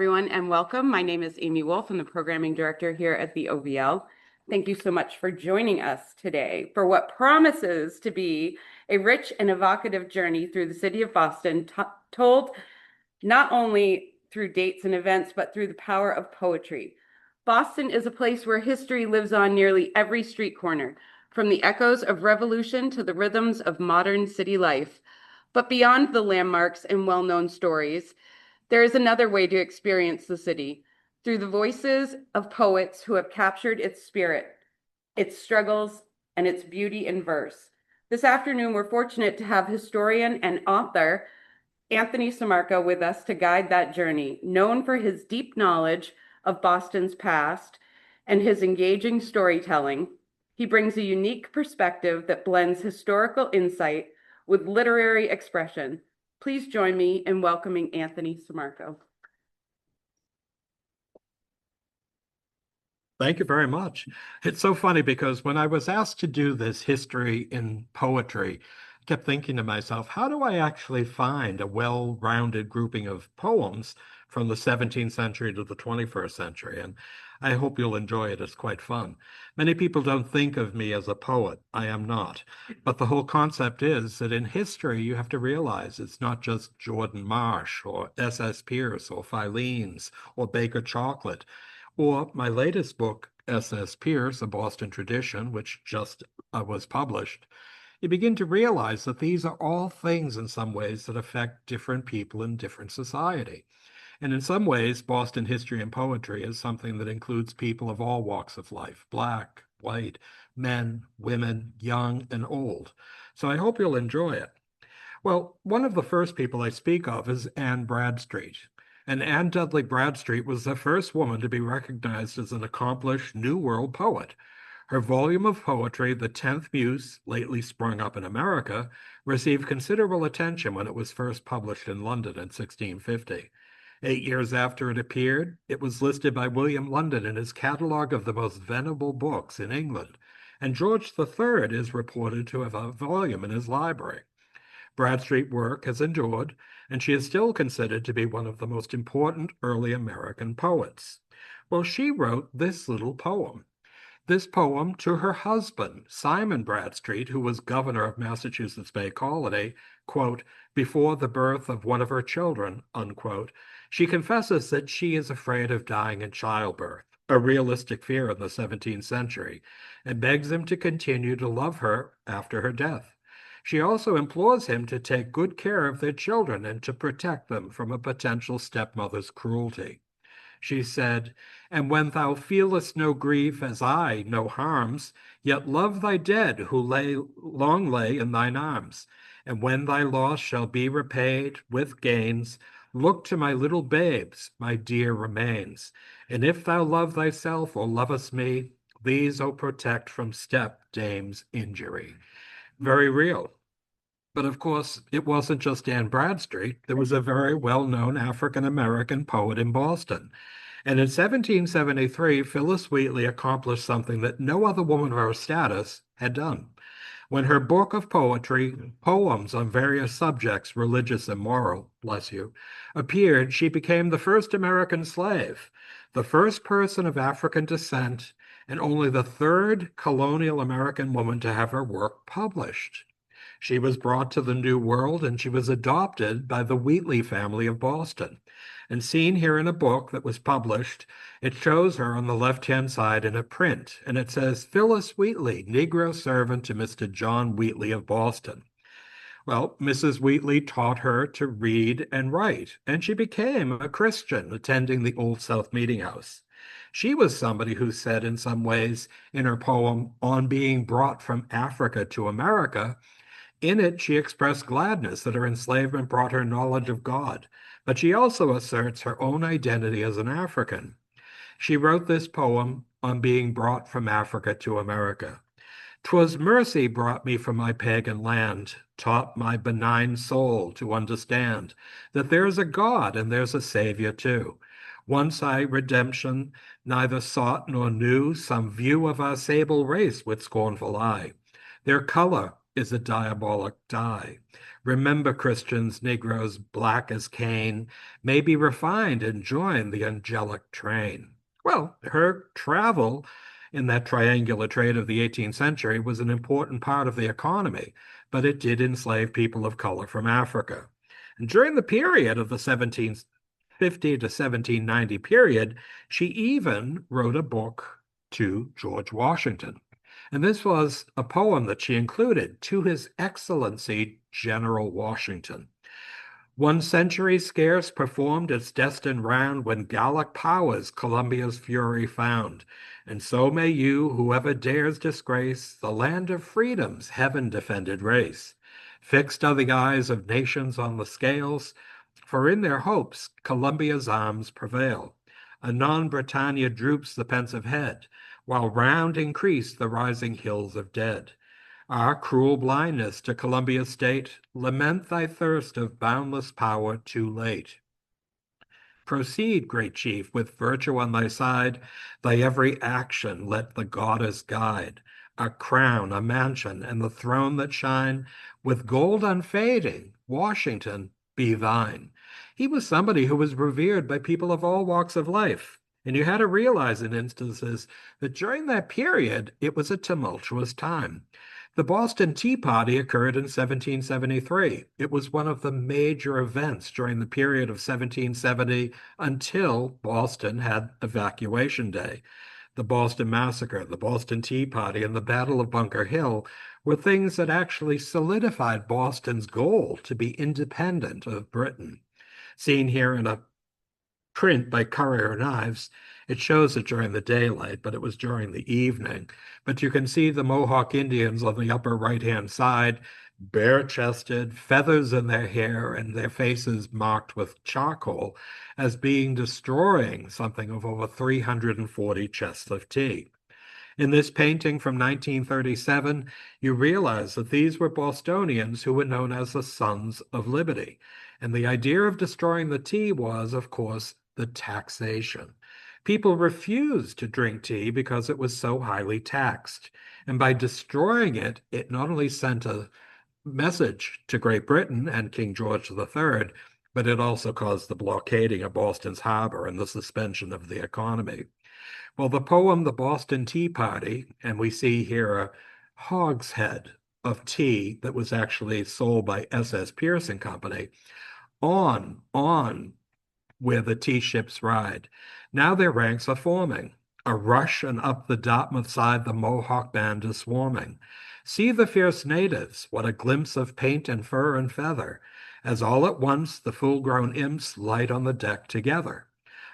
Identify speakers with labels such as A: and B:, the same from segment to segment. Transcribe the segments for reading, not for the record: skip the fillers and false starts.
A: Everyone, and welcome. My name is Amy Wolf. I'm the programming director here at the OVL. Thank you so much for joining us today for what promises to be a rich and evocative journey through the city of Boston, told not only through dates and events, but through the power of poetry. Boston is a place where history lives on nearly every street corner, from the echoes of revolution to the rhythms of modern city life. But beyond the landmarks and well-known stories, there is another way to experience the city, through the voices of poets who have captured its spirit, its struggles, and its beauty in verse. This afternoon, we're fortunate to have historian and author Anthony Sammarco with us to guide that journey. Known for his deep knowledge of Boston's past and his engaging storytelling, he brings a unique perspective that blends historical insight with literary expression. Please join me in welcoming Anthony Sammarco.
B: Thank you very much. It's so funny because when I was asked to do this history in poetry, I kept thinking to myself, how do I actually find a well-rounded grouping of poems from the 17th century to the 21st century? And I hope you'll enjoy it. It's quite fun. Many people don't think of me as a poet. I am not. But the whole concept is that in history, you have to realize it's not just Jordan Marsh or S.S. Pierce or Filene's or Baker Chocolate, or my latest book, S.S. Pierce, A Boston Tradition, which just was published. You begin to realize that these are all things in some ways that affect different people in different society. And in some ways, Boston history and poetry is something that includes people of all walks of life, black, white, men, women, young, and old. So I hope you'll enjoy it. Well, one of the first people I speak of is Ann Bradstreet. And Anne Dudley Bradstreet was the first woman to be recognized as an accomplished New World poet. Her volume of poetry, The 10th Muse, lately sprung up in America, received considerable attention when it was first published in London in 1650. 8 years after it appeared, it was listed by William London in his catalogue of the most venerable books in England, and George III is reported to have a volume in his library. Bradstreet's work has endured, and she is still considered to be one of the most important early American poets. Well, she wrote this little poem. This poem to her husband, Simon Bradstreet, who was governor of Massachusetts Bay Colony, quote, before the birth of one of her children, unquote. She confesses that she is afraid of dying in childbirth, a realistic fear in the 17th century, and begs him to continue to love her after her death. She also implores him to take good care of their children and to protect them from a potential stepmother's cruelty. She said, and when thou feelest no grief as I, no harms, yet love thy dead who long lay in thine arms. And when thy loss shall be repaid with gains, look to my little babes, my dear remains. And if thou love thyself or lovest me, these, O protect from step-dame's injury. Very real. But of course, it wasn't just Ann Bradstreet. There was a very well-known African-American poet in Boston. And in 1773, Phillis Wheatley accomplished something that no other woman of her status had done. When her book of poetry, poems on various subjects, religious and moral, bless you, appeared, she became the first American slave, the first person of African descent, and only the third colonial American woman to have her work published. She was brought to the New World and she was adopted by the Wheatley family of Boston. And seen here in a book that was published, it shows her on the left-hand side in a print, and it says, Phillis Wheatley, Negro servant to Mr. John Wheatley of Boston. Well, Mrs. Wheatley taught her to read and write, and she became a Christian, attending the Old South Meeting House. She was somebody who said in some ways in her poem, On Being Brought from Africa to America, in it, she expressed gladness that her enslavement brought her knowledge of God, but she also asserts her own identity as an African. She wrote this poem on being brought from Africa to America. 'Twas mercy brought me from my pagan land, taught my benign soul to understand that there's a God and there's a Savior too. Once I redemption neither sought nor knew, some view of our sable race with scornful eye. Their color, is a diabolic dye. Remember, Christians, Negroes black as Cain, may be refined and join the angelic train. Well, her travel in that triangular trade of the 18th century was an important part of the economy, but it did enslave people of color from Africa. And during the period of the 1750 to 1790 period, she even wrote a book to George Washington. And this was a poem that she included to His Excellency General Washington. One century scarce performed its destined round when Gallic powers Columbia's fury found. And so may you, whoever dares disgrace the land of freedom's heaven-defended race. Fixed are the eyes of nations on the scales, for in their hopes Columbia's arms prevail. Anon Britannia droops the pensive head, while round increase the rising hills of dead. Our cruel blindness to Columbia's state, lament thy thirst of boundless power too late. Proceed, great chief, with virtue on thy side, thy every action let the goddess guide. A crown, a mansion, and the throne that shine, with gold unfading, Washington, be thine. He was somebody who was revered by people of all walks of life. And you had to realize in instances that during that period, it was a tumultuous time. The Boston Tea Party occurred in 1773. It was one of the major events during the period of 1770 until Boston had Evacuation Day. The Boston Massacre, the Boston Tea Party, and the Battle of Bunker Hill were things that actually solidified Boston's goal to be independent of Britain. Seen here in a print by Currier and Ives, it shows it during the daylight, but it was during the evening. But you can see the Mohawk Indians on the upper right-hand side, bare-chested, feathers in their hair, and their faces marked with charcoal, as being destroying something of over 340 chests of tea. In this painting from 1937, you realize that these were Bostonians who were known as the Sons of Liberty. And the idea of destroying the tea was, of course, the taxation. People refused to drink tea because it was so highly taxed. And by destroying it, it not only sent a message to Great Britain and King George III, but it also caused the blockading of Boston's harbor and the suspension of the economy. Well, the poem, The Boston Tea Party, and we see here a hogshead of tea that was actually sold by S.S. Pierce and Company, on, where the tea ships ride. Now their ranks are forming. A rush, and up the Dartmouth side the Mohawk band is swarming. See the fierce natives, what a glimpse of paint and fur and feather, as all at once the full-grown imps light on the deck together.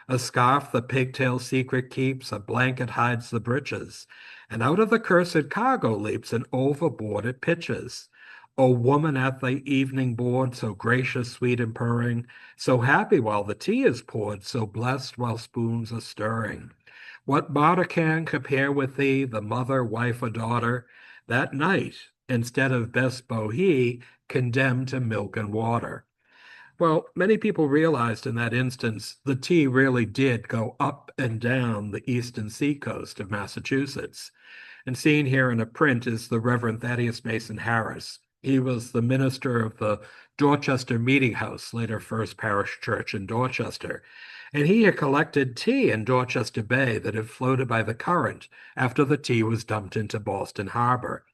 B: A scarf the pigtail secret keeps, a blanket hides the breeches, and out of the cursed cargo leaps, and overboard it pitches. O woman at thy evening board, so gracious, sweet, and purring, so happy while the tea is poured, so blessed while spoons are stirring. What martyr can compare with thee, the mother, wife, or daughter, that night, instead of best bohea, condemned to milk and water? Well, many people realized in that instance the tea really did go up and down the eastern seacoast of Massachusetts. And seen here in a print is the Reverend Thaddeus Mason Harris. He was the minister of the Dorchester Meeting House, later First Parish Church in Dorchester. And he had collected tea in Dorchester Bay that had floated by the current after the tea was dumped into Boston Harbor.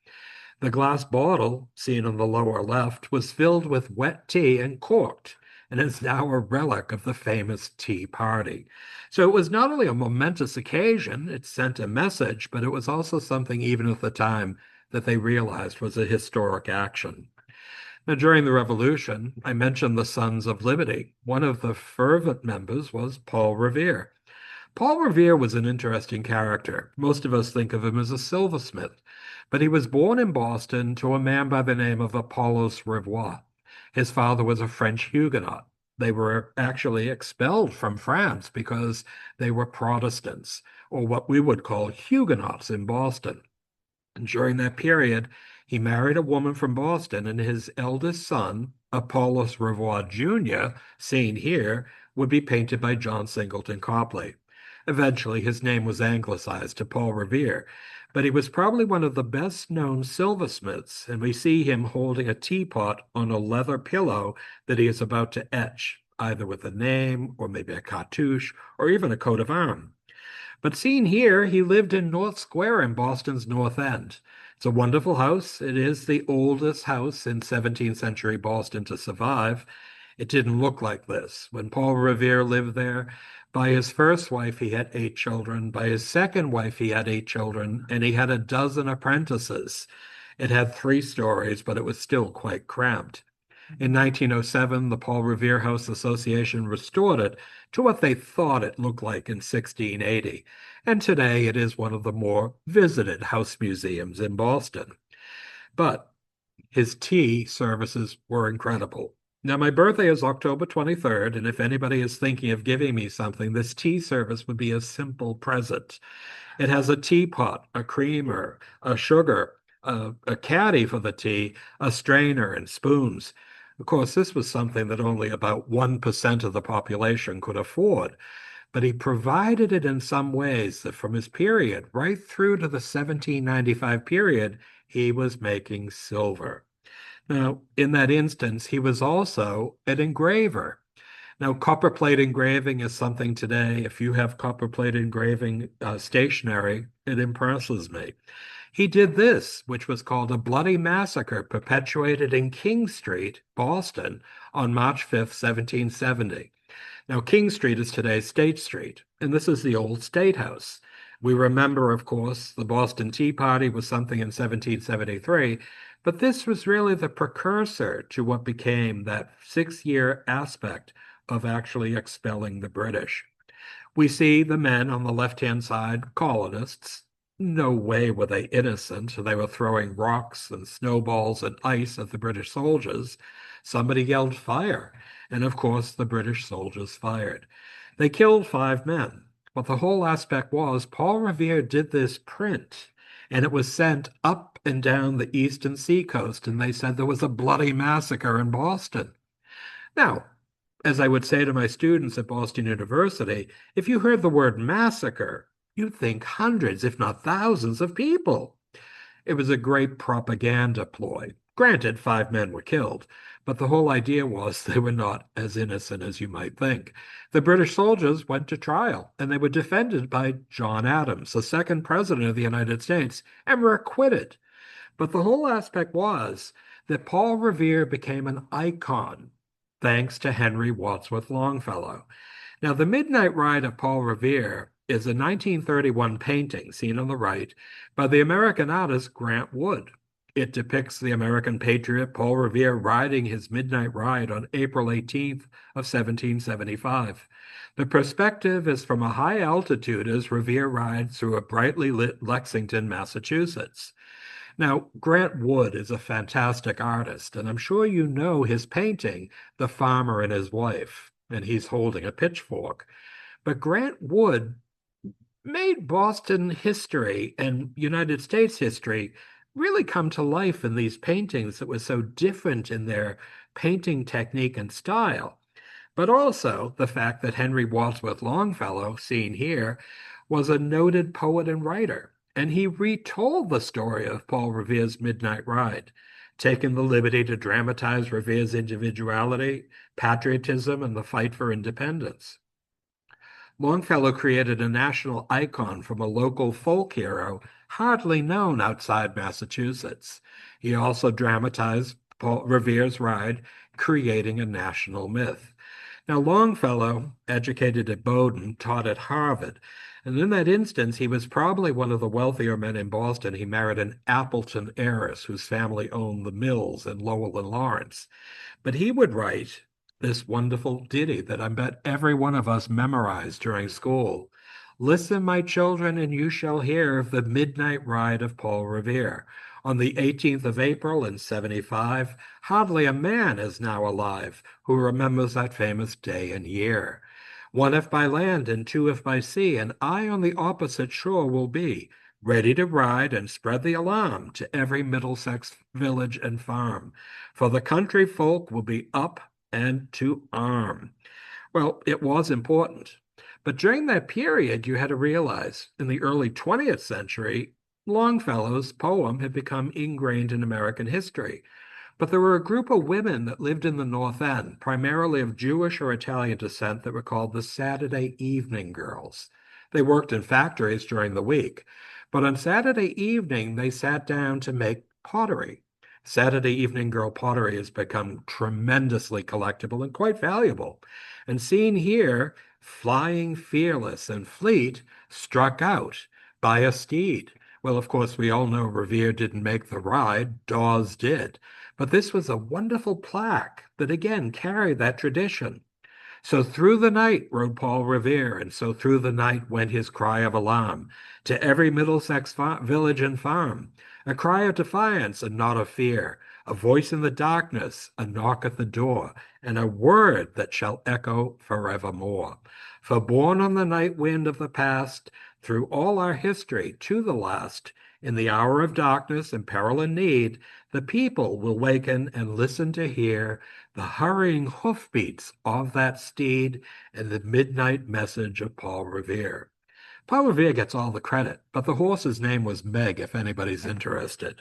B: The glass bottle, seen on the lower left, was filled with wet tea and corked, and is now a relic of the famous tea party. So it was not only a momentous occasion, it sent a message, but it was also something, even at the time, that they realized was a historic action. Now, during the Revolution, I mentioned the Sons of Liberty. One of the fervent members was Paul Revere. Paul Revere was an interesting character. Most of us think of him as a silversmith, but he was born in Boston to a man by the name of Apollos Revoix. His father was a French Huguenot. They were actually expelled from France because they were Protestants, or what we would call Huguenots in Boston. And during that period, he married a woman from Boston, and his eldest son, Apollos Revoix Jr., seen here, would be painted by John Singleton Copley. Eventually, his name was anglicized to Paul Revere, but he was probably one of the best known silversmiths, and we see him holding a teapot on a leather pillow that he is about to etch, either with a name or maybe a cartouche or even a coat of arms. But seen here, he lived in North Square in Boston's North End. It's a wonderful house. It is the oldest house in 17th century Boston to survive. It didn't look like this. When Paul Revere lived there, by his first wife, he had 8 children. By his second wife, he had 8 children, and he had a dozen apprentices. It had 3 stories, but it was still quite cramped. In 1907, the Paul Revere House Association restored it to what they thought it looked like in 1680, and today it is one of the more visited house museums in Boston. But his tea services were incredible. Now, my birthday is October 23rd, and if anybody is thinking of giving me something, this tea service would be a simple present. It has a teapot, a creamer, a sugar, a caddy for the tea, a strainer, and spoons. Of course, this was something that only about 1% of the population could afford, but he provided it in some ways that from his period right through to the 1795 period, he was making silver. Now, in that instance, he was also an engraver. Now, copperplate engraving is something today. If you have copperplate engraving stationery, it impresses me. He did this, which was called a bloody massacre perpetuated in King Street, Boston, on March 5th, 1770. Now, King Street is today State Street, and this is the old State House. We remember, of course, the Boston Tea Party was something in 1773, but this was really the precursor to what became that 6-year aspect of actually expelling the British. We see the men on the left-hand side, colonists. No way were they innocent. They were throwing rocks and snowballs and ice at the British soldiers. Somebody yelled fire, and of course the British soldiers fired. They killed 5 men, but the whole aspect was Paul Revere did this print, and it was sent up and down the eastern seacoast, and they said there was a bloody massacre in Boston. Now, as I would say to my students at Boston University, if you heard the word massacre, you'd think hundreds, if not thousands, of people. It was a great propaganda ploy. Granted, 5 men were killed, but the whole idea was they were not as innocent as you might think. The British soldiers went to trial, and they were defended by John Adams, the second president of the United States, and were acquitted. But the whole aspect was that Paul Revere became an icon thanks to Henry Wadsworth Longfellow. Now, the Midnight Ride of Paul Revere is a 1931 painting, seen on the right, by the American artist Grant Wood. It depicts the American patriot Paul Revere riding his midnight ride on April 18th of 1775. The perspective is from a high altitude as Revere rides through a brightly lit Lexington, Massachusetts. Now, Grant Wood is a fantastic artist, and I'm sure you know his painting, The Farmer and His Wife, and he's holding a pitchfork. But Grant Wood made Boston history and United States history really come to life in these paintings that were so different in their painting technique and style. But also the fact that Henry Wadsworth Longfellow, seen here, was a noted poet and writer, and he retold the story of Paul Revere's Midnight Ride, taking the liberty to dramatize Revere's individuality, patriotism, and the fight for independence. Longfellow created a national icon from a local folk hero hardly known outside Massachusetts. He also dramatized Paul Revere's ride, creating a national myth. Now, Longfellow, educated at Bowdoin, taught at Harvard, and in that instance, he was probably one of the wealthier men in Boston. He married an Appleton heiress whose family owned the mills in Lowell and Lawrence. But he would write this wonderful ditty that I bet every one of us memorized during school. Listen, my children, and you shall hear of the midnight ride of Paul Revere. On the 18th of April in 75, hardly a man is now alive who remembers that famous day and year. One if by land and two if by sea, and I on the opposite shore will be, ready to ride and spread the alarm to every Middlesex village and farm, for the country folk will be up and to arm. Well, it was important, But during that period, you had to realize in the early 20th century, Longfellow's poem had become ingrained in American history. But there were a group of women that lived in the North End, primarily of Jewish or Italian descent, that were called the Saturday Evening Girls. They worked in factories during the week, but on Saturday evening, they sat down to make pottery. Saturday Evening Girl pottery has become tremendously collectible and quite valuable. And seen here, flying fearless and fleet, struck out by a steed. Well, of course, we all know Revere didn't make the ride, Dawes did. But this was a wonderful plaque that again carried that tradition. So through the night rode Paul Revere, and so through the night went his cry of alarm to every Middlesex village and farm, a cry of defiance and not of fear, a voice in the darkness, a knock at the door, and a word that shall echo forevermore. For born on the night wind of the past, through all our history to the last, in the hour of darkness and peril and need, the people will waken and listen to hear the hurrying hoofbeats of that steed and the midnight message of Paul Revere. Paul Revere gets all the credit, but the horse's name was Meg, if anybody's interested.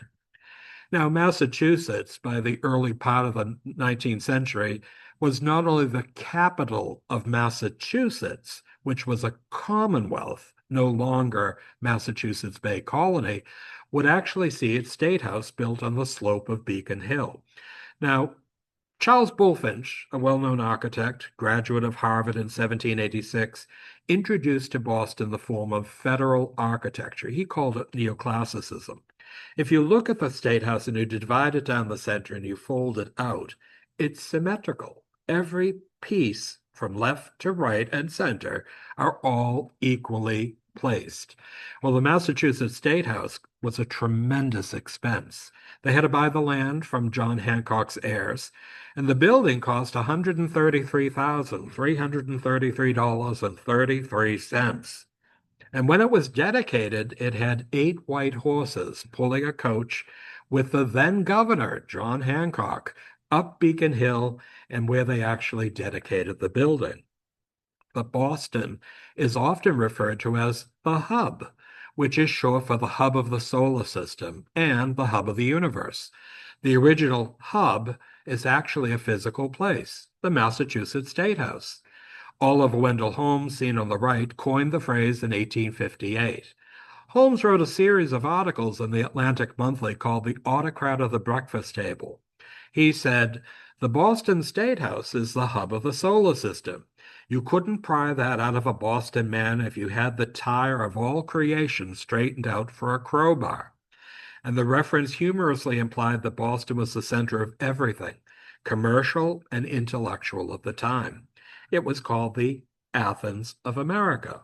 B: Now, Massachusetts, by the early part of the 19th century, was not only the capital of Massachusetts, which was a commonwealth, no longer Massachusetts Bay Colony, would actually see its state house built on the slope of Beacon Hill. Now, Charles Bulfinch, a well-known architect, graduate of Harvard in 1786, introduced to Boston the form of federal architecture. He called it neoclassicism. If you look at the State House and you divide it down the center and you fold it out, it's symmetrical. Every piece from left to right and center are all equally placed. Well, the Massachusetts State House was a tremendous expense. They had to buy the land from John Hancock's heirs, and the building cost $133,333.33. And when it was dedicated, it had 8 white horses pulling a coach with the then governor, John Hancock, up Beacon Hill and where they actually dedicated the building. But Boston is often referred to as the hub, which is short for the hub of the solar system and the hub of the universe. The original hub is actually a physical place, the Massachusetts State House. Oliver Wendell Holmes, seen on the right, coined the phrase in 1858. Holmes wrote a series of articles in the Atlantic Monthly called The Autocrat of the Breakfast Table. He said, "The Boston State House is the hub of the solar system. You couldn't pry that out of a Boston man if you had the tire of all creation straightened out for a crowbar." And the reference humorously implied that Boston was the center of everything, commercial and intellectual at the time. It was called the Athens of America.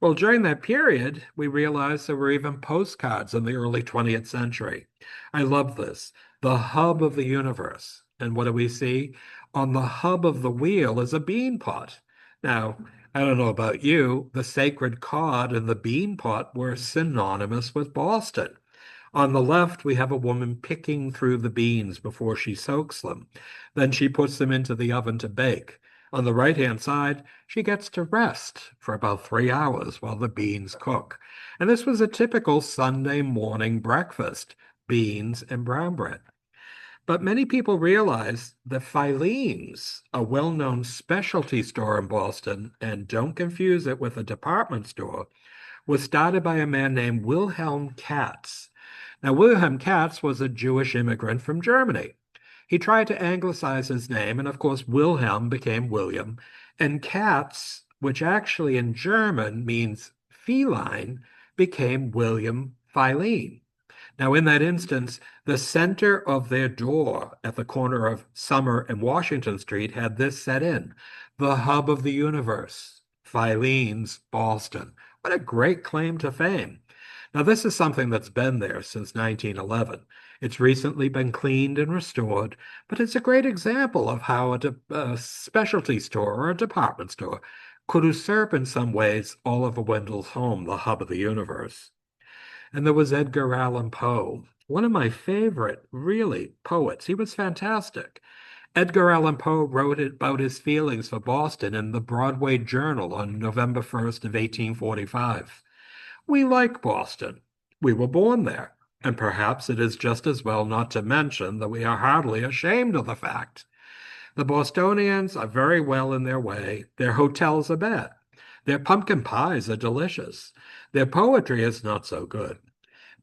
B: Well, during that period, we realized there were even postcards in the early 20th century. I love this. The hub of the universe. And what do we see? On the hub of the wheel is a bean pot. Now, I don't know about you, the sacred cod and the bean pot were synonymous with Boston. On the left, we have a woman picking through the beans before she soaks them. Then she puts them into the oven to bake. On the right-hand side, she gets to rest for about 3 hours while the beans cook. And this was a typical Sunday morning breakfast, beans and brown bread. But many people realize that Filene's, a well-known specialty store in Boston, and don't confuse it with a department store, was started by a man named Wilhelm Katz. Now, Wilhelm Katz was a Jewish immigrant from Germany. He tried to anglicize his name, and of course, Wilhelm became William, and Katz, which actually in German means feline, became William Filene. Now, in that instance, the center of their door at the corner of Summer and Washington Street had this set in, the hub of the universe, Filene's Boston. What a great claim to fame. Now, this is something that's been there since 1911. It's recently been cleaned and restored, but it's a great example of how a specialty store or a department store could usurp in some ways Oliver Wendell's home, the hub of the universe. And there was Edgar Allan Poe, one of my favorite, really, poets. He was fantastic. Edgar Allan Poe wrote about his feelings for Boston in the Broadway Journal on November 1st of 1845. We like Boston. We were born there, and perhaps it is just as well not to mention that we are hardly ashamed of the fact. The Bostonians are very well in their way. Their hotels are bad. Their pumpkin pies are delicious. Their poetry is not so good.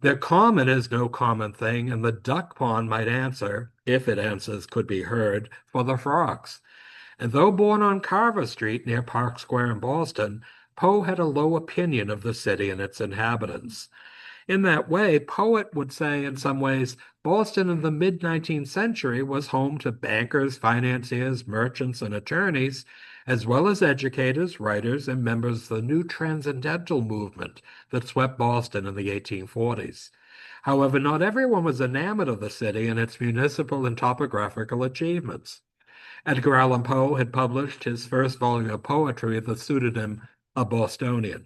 B: Their common is no common thing, and the duck pond might answer, if it answers could be heard, for the frogs. And though born on Carver Street near Park Square in Boston, Poe had a low opinion of the city and its inhabitants. In that way, Poet would say, in some ways, Boston in the mid-19th century was home to bankers, financiers, merchants, and attorneys, as well as educators, writers, and members of the new transcendental movement that swept Boston in the 1840s. However, not everyone was enamored of the city and its municipal and topographical achievements. Edgar Allan Poe had published his first volume of poetry with the pseudonym A Bostonian.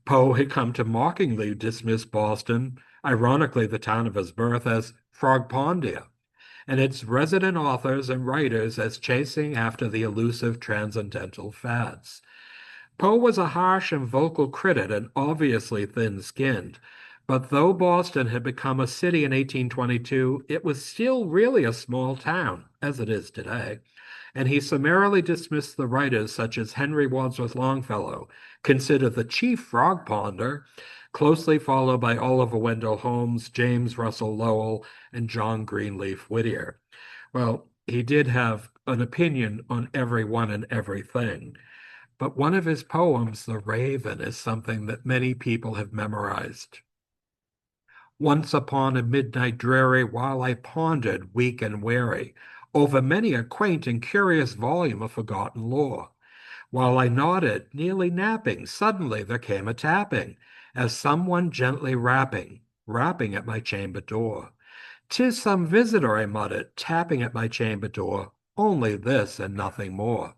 B: Poe had come to mockingly dismiss Boston, ironically the town of his birth, as Frogpondia, and its resident authors and writers as chasing after the elusive transcendental fads. Poe was a harsh and vocal critic and obviously thin-skinned, but though Boston had become a city in 1822, it was still really a small town, as it is today, and he summarily dismissed the writers such as Henry Wadsworth Longfellow, considered the chief frog ponder, closely followed by Oliver Wendell Holmes, James Russell Lowell, and John Greenleaf Whittier. Well, he did have an opinion on everyone and everything, but one of his poems, The Raven, is something that many people have memorized. Once upon a midnight dreary, while I pondered, weak and weary, over many a quaint and curious volume of forgotten lore. While I nodded, nearly napping, suddenly there came a tapping, as someone gently rapping at my chamber door. "'Tis some visitor," I muttered, tapping at my chamber door, "only this and nothing more."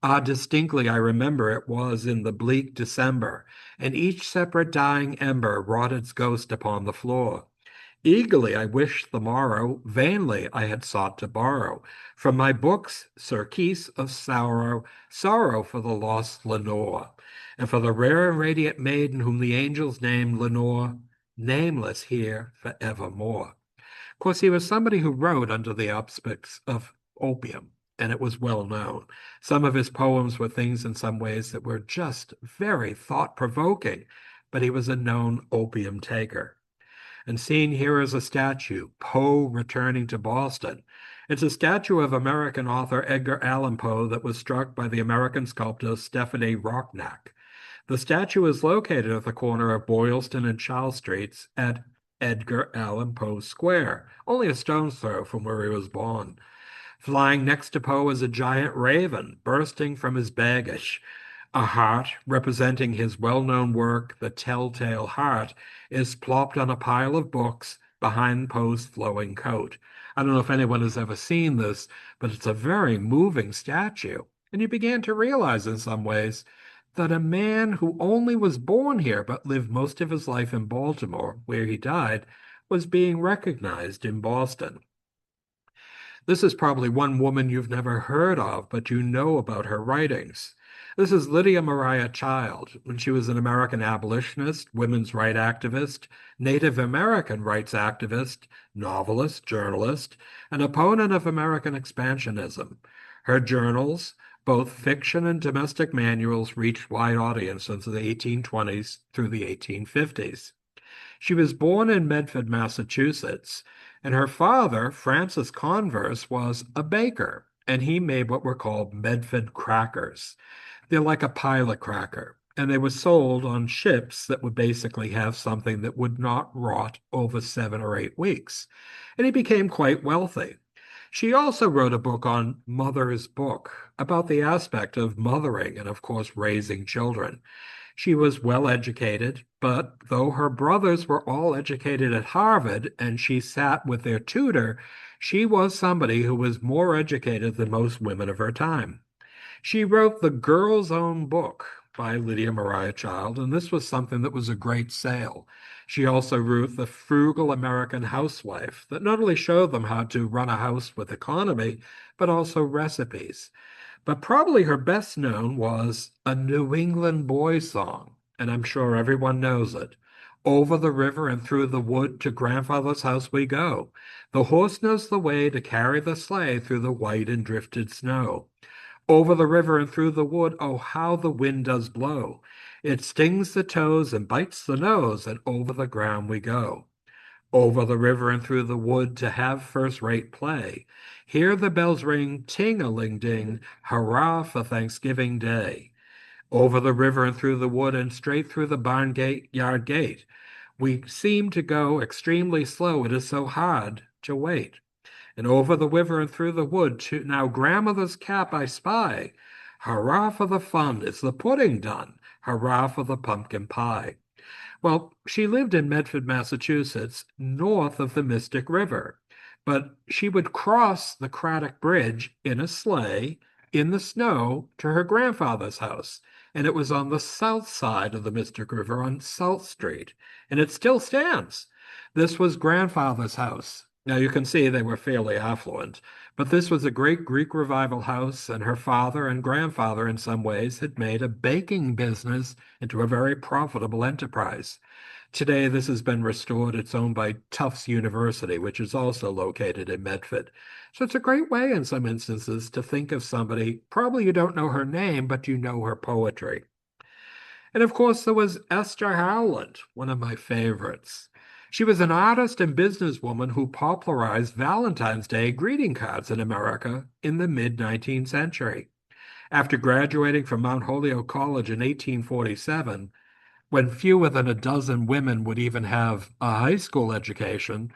B: Ah, distinctly I remember it was in the bleak December, and each separate dying ember wrought its ghost upon the floor. Eagerly I wished the morrow, vainly I had sought to borrow from my books surcease of sorrow, sorrow for the lost Lenore, and for the rare and radiant maiden whom the angels named Lenore, nameless here for evermore. Of course, he was somebody who wrote under the auspices of opium, and it was well known. Some of his poems were things in some ways that were just very thought-provoking, but he was a known opium taker. And seen here is a statue, Poe returning to Boston. It's a statue of American author Edgar Allan Poe that was struck by the American sculptor Stephanie Rocknack. The statue is located at the corner of Boylston and Charles Streets at Edgar Allan Poe Square, only a stone's throw from where he was born. Flying next to Poe is a giant raven bursting from his baggage. A heart, representing his well-known work, The Telltale Heart, is plopped on a pile of books behind Poe's flowing coat. I don't know if anyone has ever seen this, but it's a very moving statue. And you began to realize in some ways that a man who only was born here but lived most of his life in Baltimore, where he died, was being recognized in Boston. This is probably one woman you've never heard of, but you know about her writings. This is Lydia Maria Child, when she was an American abolitionist, women's rights activist, Native American rights activist, novelist, journalist, and opponent of American expansionism. Her journals, both fiction and domestic manuals, reached wide audiences in the 1820s through the 1850s. She was born in Medford, Massachusetts, and her father, Francis Converse, was a baker, and he made what were called Medford crackers. They're like a pilot cracker, and they were sold on ships that would basically have something that would not rot over 7 or 8 weeks. And he became quite wealthy. She also wrote a book on Mother's Book about the aspect of mothering and, of course, raising children. She was well educated, but though her brothers were all educated at Harvard and she sat with their tutor, she was somebody who was more educated than most women of her time. She wrote the girl's own book, by Lydia Maria Child, and this was something that was a great sale. She also wrote The Frugal American Housewife, that not only showed them how to run a house with economy, but also recipes. But probably her best known was A New England Boy Song, and I'm sure everyone knows it. Over the river and through the wood to grandfather's house we go. The horse knows the way to carry the sleigh through the white and drifted snow. Over the river and through the wood, oh, how the wind does blow. It stings the toes and bites the nose, and over the ground we go. Over the river and through the wood to have first-rate play. Hear the bells ring, ting-a-ling-ding, hurrah for Thanksgiving Day. Over the river and through the wood and straight through the yard gate. We seem to go extremely slow, it is so hard to wait. And over the river and through the wood to now grandmother's cap I spy. Hurrah for the fun, is the pudding done? Hurrah for the pumpkin pie. Well, she lived in Medford, Massachusetts, north of the Mystic River, but she would cross the Craddock Bridge in a sleigh in the snow to her grandfather's house, and it was on the south side of the Mystic River on South Street, and it still stands. This was grandfather's house. Now you can see they were fairly affluent, but this was a great Greek revival house, and her father and grandfather, in some ways, had made a baking business into a very profitable enterprise. Today, this has been restored. It's owned by Tufts University, which is also located in Medford. So it's a great way, in some instances, to think of somebody. Probably you don't know her name, but you know her poetry. And of course, there was Esther Howland, one of my favorites. She was an artist and businesswoman who popularized Valentine's Day greeting cards in America in the mid-19th century. After graduating from Mount Holyoke College in 1847, when fewer than a dozen women would even have a high school education,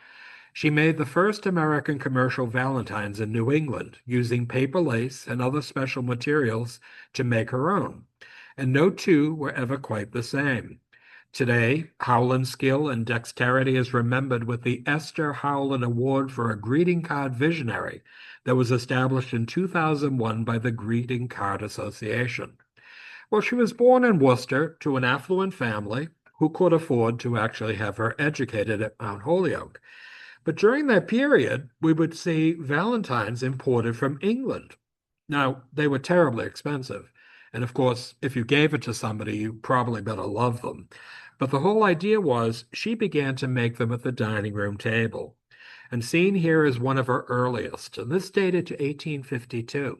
B: she made the first American commercial valentines in New England, using paper lace and other special materials to make her own. And no two were ever quite the same. Today, Howland's skill and dexterity is remembered with the Esther Howland Award for a Greeting Card Visionary that was established in 2001 by the Greeting Card Association. Well, she was born in Worcester to an affluent family who could afford to actually have her educated at Mount Holyoke. But during that period, we would see valentines imported from England. Now, they were terribly expensive. And of course, if you gave it to somebody, you probably better love them. But the whole idea was she began to make them at the dining room table. And seen here is one of her earliest, and this dated to 1852.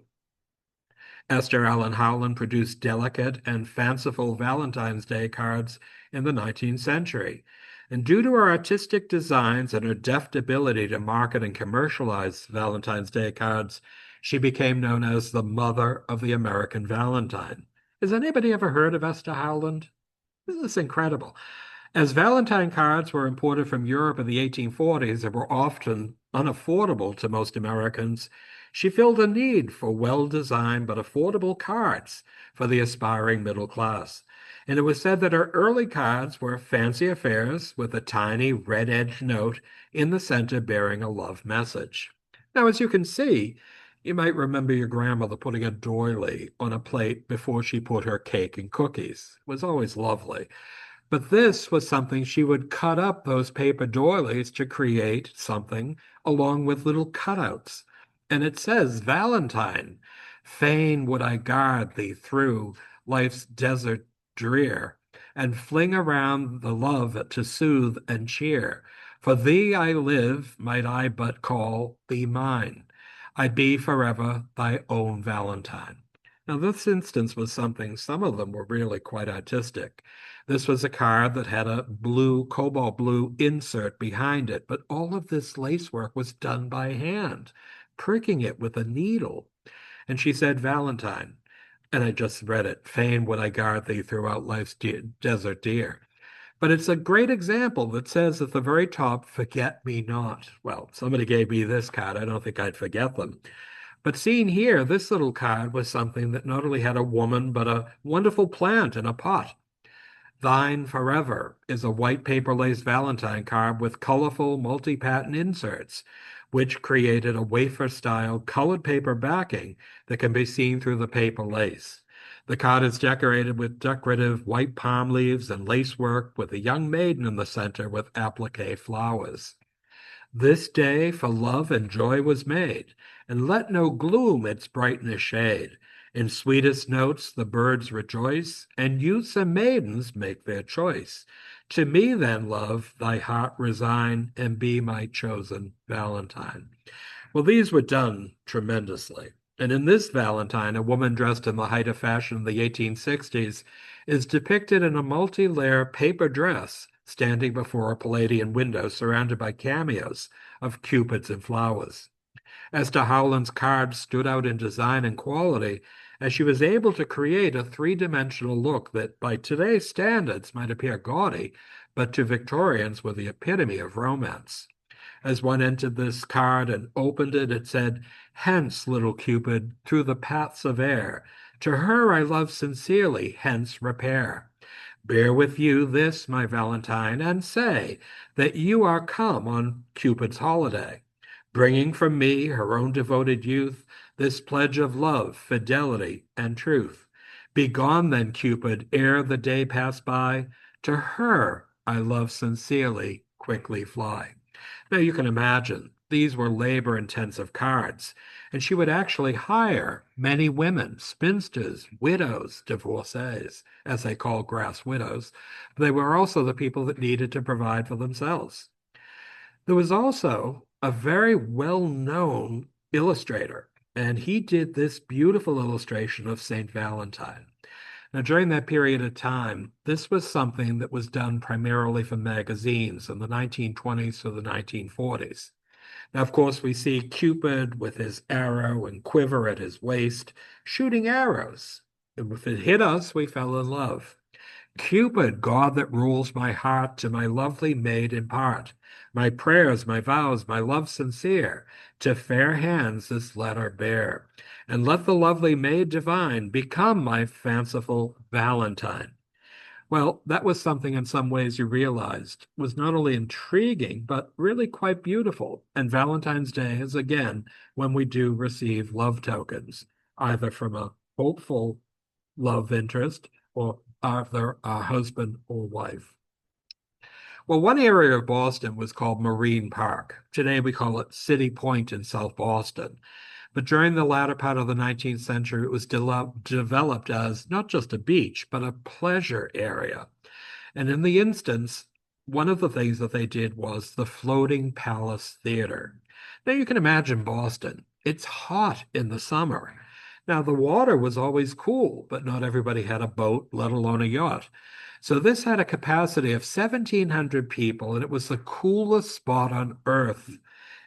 B: Esther Allen Howland produced delicate and fanciful Valentine's Day cards in the 19th century. And due to her artistic designs and her deft ability to market and commercialize Valentine's Day cards, she became known as the mother of the American Valentine. Has anybody ever heard of Esther Howland? This is incredible. As Valentine cards were imported from Europe in the 1840s and were often unaffordable to most Americans, she filled a need for well-designed but affordable cards for the aspiring middle class. And it was said that her early cards were fancy affairs with a tiny red-edged note in the center bearing a love message. Now, as you can see, you might remember your grandmother putting a doily on a plate before she put her cake and cookies. It was always lovely. But this was something she would cut up those paper doilies to create something along with little cutouts. And it says, Valentine, fain would I guard thee through life's desert drear, and fling around the love to soothe and cheer. For thee I live, might I but call thee mine. I'd be forever thy own Valentine. Now, this instance was something, some of them were really quite artistic. This was a card that had a blue, cobalt blue insert behind it, but all of this lacework was done by hand, pricking it with a needle. And she said, Valentine, and I just read it, fain would I guard thee throughout life's desert dear. But it's a great example that says at the very top, forget me not. Well, somebody gave me this card. I don't think I'd forget them. But seen here, this little card was something that not only had a woman, but a wonderful plant in a pot. Thine Forever is a white paper lace Valentine card with colorful multi-pattern inserts, which created a wafer-style colored paper backing that can be seen through the paper lace. The card is decorated with decorative white palm leaves and lacework with a young maiden in the center with applique flowers. This day for love and joy was made, and let no gloom its brightness shade. In sweetest notes the birds rejoice, and youths and maidens make their choice. To me then, love, thy heart resign, and be my chosen Valentine. Well, these were done tremendously. And in this Valentine, a woman dressed in the height of fashion in the 1860s is depicted in a multi-layer paper dress standing before a Palladian window surrounded by cameos of cupids and flowers. Esther Howland's cards stood out in design and quality as she was able to create a three-dimensional look that by today's standards might appear gaudy, but to Victorians were the epitome of romance. As one entered this card and opened it, it said, "Hence, little Cupid, through the paths of air. To her I love sincerely, hence repair. Bear with you this, my Valentine, and say that you are come on Cupid's holiday, bringing from me, her own devoted youth, this pledge of love, fidelity, and truth. Begone then, Cupid, ere the day pass by. To her I love sincerely, quickly fly." Now you can imagine these were labor-intensive cards, and she would actually hire many women, spinsters, widows, divorcees, as they call grass widows. They were also the people that needed to provide for themselves. There was also a very well-known illustrator, and he did this beautiful illustration of St. Valentine. Now, during that period of time, this was something that was done primarily for magazines in the 1920s to the 1940s. Now, of course, we see Cupid with his arrow and quiver at his waist, shooting arrows. And if it hit us, we fell in love. Cupid, God that rules my heart, to my lovely maid impart my prayers, my vows, my love sincere, to fair hands this letter bear, and let the lovely maid divine become my fanciful Valentine. Well, that was something in some ways you realized was not only intriguing, but really quite beautiful. And Valentine's Day is again when we do receive love tokens, either from a hopeful love interest or either a husband or wife. Well, one area of Boston was called Marine Park. Today we call it City Point in South Boston. But during the latter part of the 19th century, it was developed as not just a beach, but a pleasure area. And in the instance, one of the things that they did was the Floating Palace Theater. Now you can imagine Boston. It's hot in the summer. Now the water was always cool, but not everybody had a boat, let alone a yacht. So this had a capacity of 1,700 people, and it was the coolest spot on earth.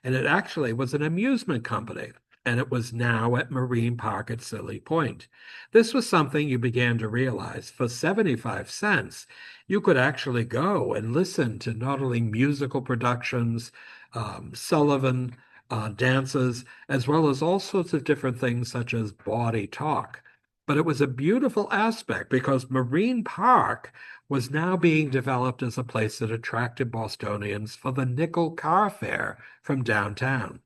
B: And it actually was an amusement company, and it was now at Marine Park at Silly Point. This was something you began to realize. For 75 cents, you could actually go and listen to not only musical productions, Sullivan dances, as well as all sorts of different things such as body talk. But it was a beautiful aspect because Marine Park was now being developed as a place that attracted Bostonians for the nickel car fare from downtown.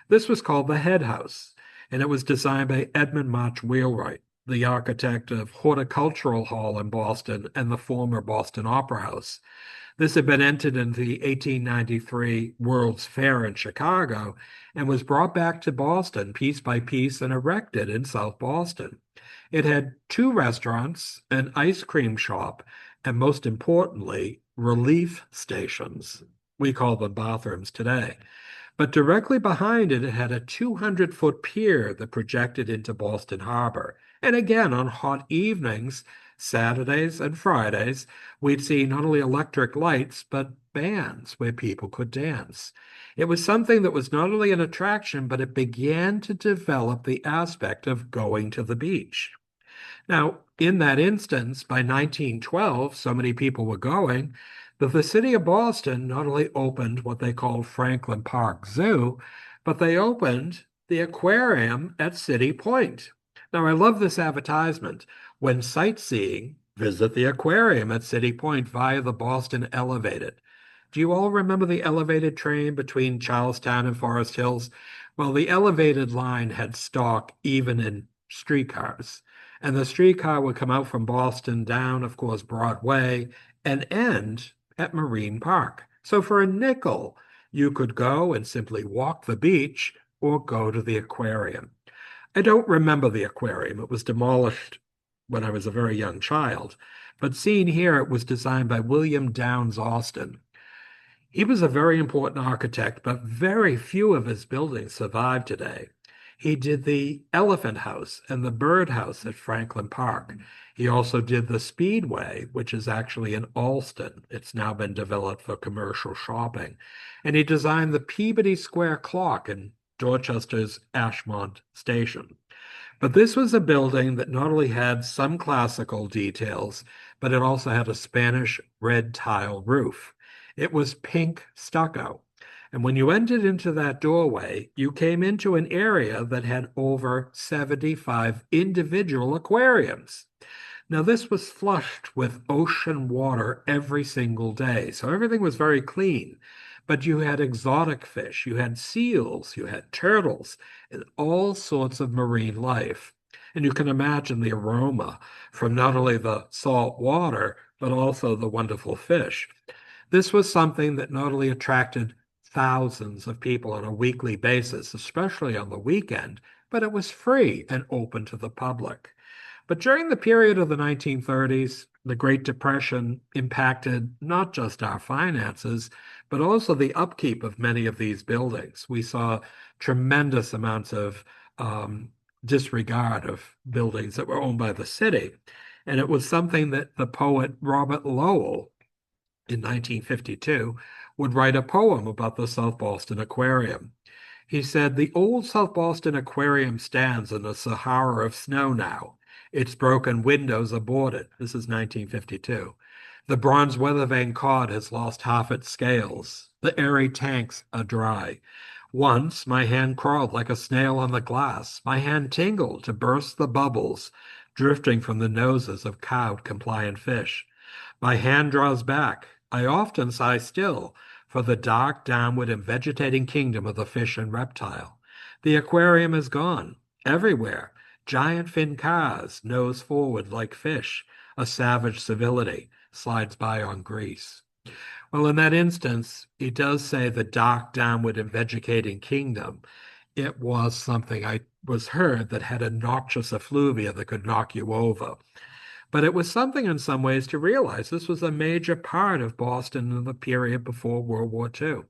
B: This was called the Head House, and it was designed by Edmund March Wheelwright, the architect of Horticultural Hall in Boston and the former Boston Opera House. This had been entered into the 1893 World's Fair in Chicago and was brought back to Boston piece by piece and erected in South Boston. It had 2 restaurants, an ice cream shop, and most importantly, relief stations. We call them bathrooms today. But directly behind it, it had a 200-foot pier that projected into Boston Harbor. And again, on hot evenings, Saturdays and Fridays, we'd see not only electric lights, but bands where people could dance. It was something that was not only an attraction, but it began to develop the aspect of going to the beach. Now, in that instance, by 1912, so many people were going that the city of Boston not only opened what they called Franklin Park Zoo, but they opened the aquarium at City Point. Now, I love this advertisement. When sightseeing, visit the aquarium at City Point via the Boston Elevated. Do you all remember the elevated train between Charlestown and Forest Hills? Well, the elevated line had stock even in streetcars. And the streetcar would come out from Boston down, of course, Broadway and end at Marine Park. So for a nickel, you could go and simply walk the beach or go to the aquarium. I don't remember the aquarium. It was demolished when I was a very young child. But seen here, it was designed by William Downes Austin. He was a very important architect, but very few of his buildings survive today. He did the Elephant House and the Bird House at Franklin Park. He also did the Speedway, which is actually in Allston. It's now been developed for commercial shopping. And he designed the Peabody Square Clock in Dorchester's Ashmont Station. But this was a building that not only had some classical details, but it also had a Spanish red tile roof. It was pink stucco. And when you entered into that doorway, you came into an area that had over 75 individual aquariums. Now, this was flushed with ocean water every single day, so everything was very clean. But you had exotic fish, you had seals, you had turtles, and all sorts of marine life. And you can imagine the aroma from not only the salt water, but also the wonderful fish. This was something that not only attracted thousands of people on a weekly basis, especially on the weekend, but it was free and open to the public. But during the period of the 1930s, the Great Depression impacted not just our finances, but also the upkeep of many of these buildings. We saw tremendous amounts of disregard of buildings that were owned by the city. And it was something that the poet Robert Lowell in 1952 would write a poem about the South Boston Aquarium. He said, "The old South Boston Aquarium stands in a Sahara of snow now. Its broken windows are boarded." This is 1952. "The bronze weather vane cod has lost half its scales. The airy tanks are dry. Once my hand crawled like a snail on the glass. My hand tingled to burst the bubbles drifting from the noses of cowed compliant fish. My hand draws back. I often sigh still for the dark, downward, and vegetating kingdom of the fish and reptile. The aquarium is gone. Everywhere, giant fin cars nose forward like fish. A savage civility slides by on grease." Well, in that instance, he does say the dark, downward, and vegetating kingdom. It was something I was heard that had a noxious effluvia that could knock you over. But it was something in some ways to realize this was a major part of Boston in the period before World War II.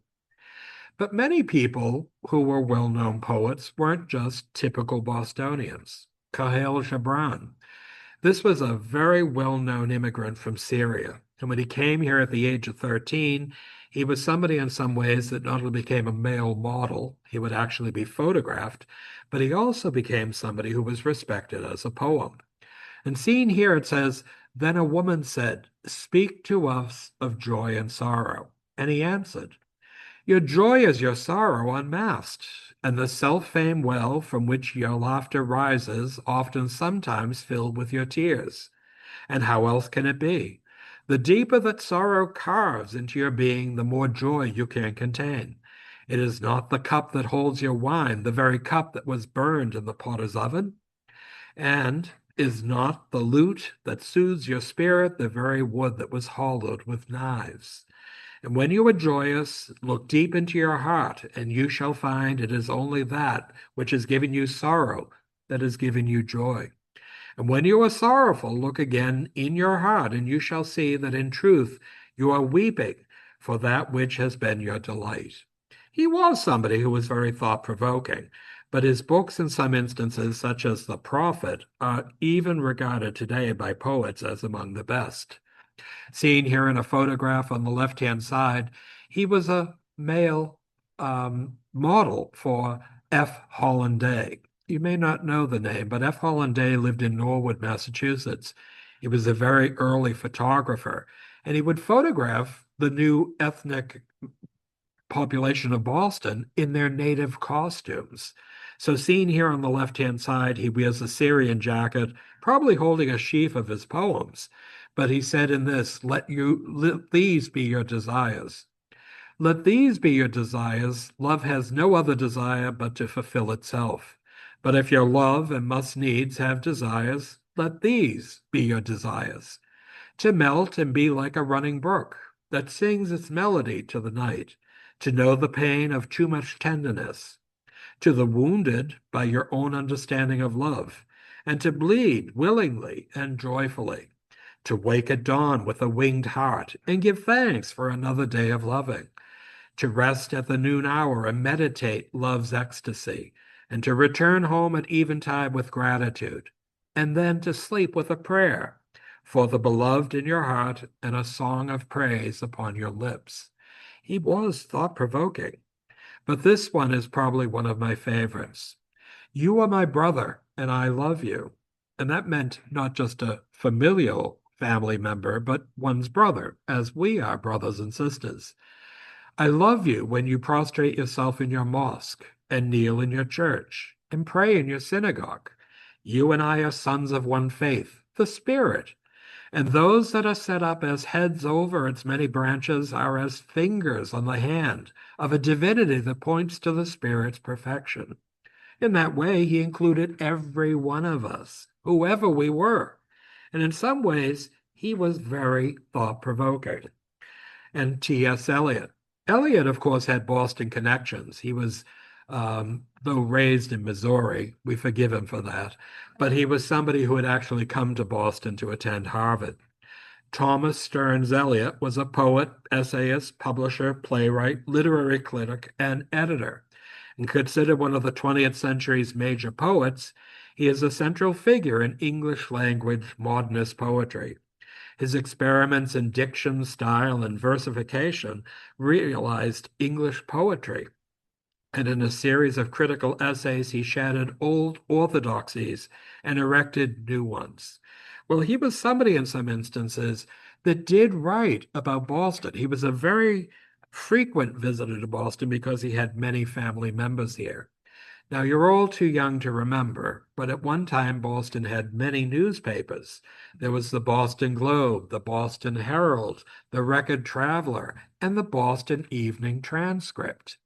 B: But many people who were well-known poets weren't just typical Bostonians. Kahlil Gibran. This was a very well-known immigrant from Syria. And when he came here at the age of 13, he was somebody in some ways that not only became a male model, he would actually be photographed, but he also became somebody who was respected as a poet. And seen here, it says, "Then a woman said, 'Speak to us of joy and sorrow.' And he answered, 'Your joy is your sorrow unmasked, and the self-famed well from which your laughter rises, often sometimes filled with your tears. And how else can it be? The deeper that sorrow carves into your being, the more joy you can contain. It is not the cup that holds your wine, the very cup that was burned in the potter's oven. And is not the lute that soothes your spirit the very wood that was hollowed with knives? And when you are joyous, look deep into your heart, and you shall find it is only that which has given you sorrow that has given you joy. And when you are sorrowful, look again in your heart, and you shall see that in truth you are weeping for that which has been your delight." He was somebody who was very thought-provoking, but his books in some instances, such as The Prophet, are even regarded today by poets as among the best. Seen here in a photograph on the left-hand side, he was a male model for F. Hollanday. You may not know the name, but F. Hollanday lived in Norwood, Massachusetts. He was a very early photographer, and he would photograph the new ethnic population of Boston in their native costumes. So seen here on the left-hand side, he wears a Syrian jacket, probably holding a sheaf of his poems. But he said in this, let these be your desires. Let these be your desires. Love has no other desire but to fulfill itself. But if your love and must needs have desires, let these be your desires, to melt and be like a running brook that sings its melody to the night, to know the pain of too much tenderness, to the wounded by your own understanding of love, and to bleed willingly and joyfully, to wake at dawn with a winged heart and give thanks for another day of loving, to rest at the noon hour and meditate love's ecstasy, and to return home at eventide with gratitude, and then to sleep with a prayer for the beloved in your heart and a song of praise upon your lips. He was thought-provoking, but this one is probably one of my favorites. You are my brother, and I love you. And that meant not just a familial family member, but one's brother, as we are brothers and sisters. I love you when you prostrate yourself in your mosque and kneel in your church and pray in your synagogue. You and I are sons of one faith, the Spirit, and those that are set up as heads over its many branches are as fingers on the hand of a divinity that points to the Spirit's perfection. In that way, he included every one of us, whoever we were. And in some ways, he was very thought-provoking. And T.S. Eliot. Eliot, of course, had Boston connections. He was, though raised in Missouri, we forgive him for that, but he was somebody who had actually come to Boston to attend Harvard. Thomas Stearns Eliot was a poet, essayist, publisher, playwright, literary critic, and editor. And considered one of the 20th century's major poets, he is a central figure in English language modernist poetry. His experiments in diction, style, and versification realized English poetry. And in a series of critical essays, he shattered old orthodoxies and erected new ones. Well, he was somebody in some instances that did write about Boston. He was a very frequent visitor to Boston because he had many family members here. Now, you're all too young to remember, but at one time, Boston had many newspapers. There was the Boston Globe, the Boston Herald, the Record Traveler, and the Boston Evening Transcript.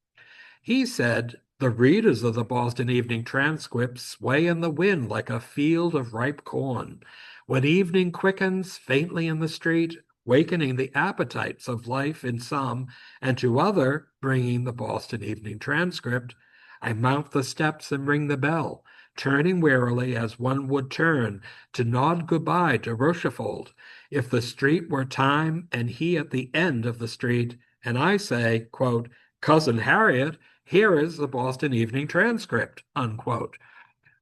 B: He said, the readers of the Boston Evening Transcript sway in the wind like a field of ripe corn. When evening quickens faintly in the street, wakening the appetites of life in some, and to other, bringing the Boston Evening Transcript, I mount the steps and ring the bell, turning warily as one would turn to nod goodbye to Rochefort, if the street were time and he at the end of the street, and I say, quote, Cousin Harriet, here is the Boston Evening Transcript, unquote.